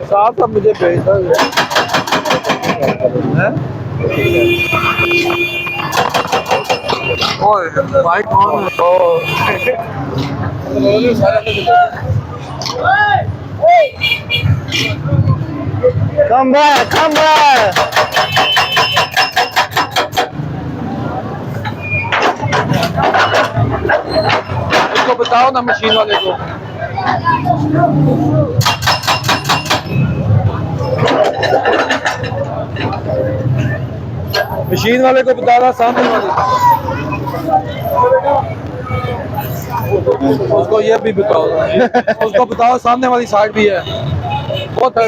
साथ अब मुझे भेज दो हैं? ओए भाई कौन है? Come back, come back. इसको बताओ ना मशीन वाले को। मशीन वाले को बता रहा सामने वाले उसको ये भी बताओ उसको बताओ सामने वाली साइड भी है बहुत है